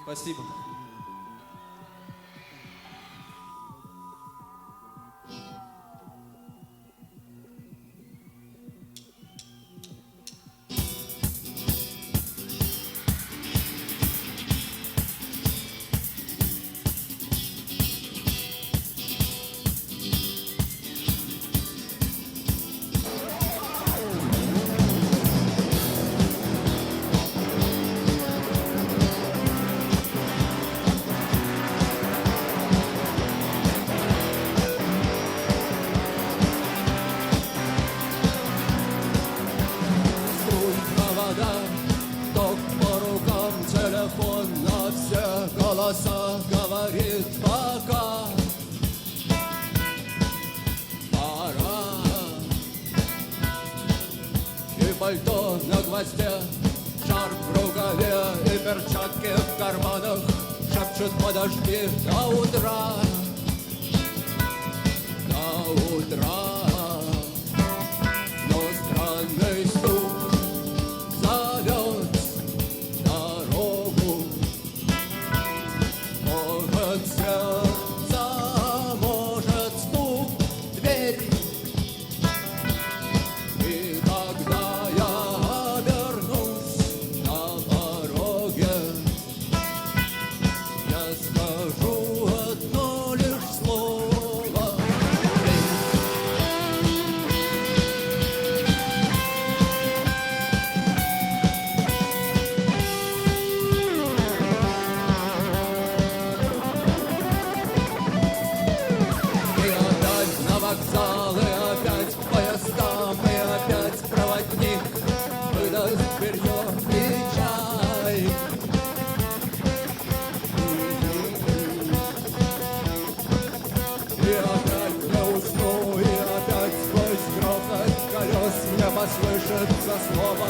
Спасибо. Ток по рукам, телефон на все голоса говорит пока. Пора. И пальто на гвозде, шарф в рукаве и перчатки в карманах шепчут: подожди до утра, до утра. Но странный стук зовет дорогу. Может, сердце, может, стук в дверь. И когда я обернусь на пороге, я скажу одно лишь слово: вокзалы, опять поезда, мы опять проводник, выдаст белье и чай. И опять не усну, и опять сквозь грохот колес мне послышится слово: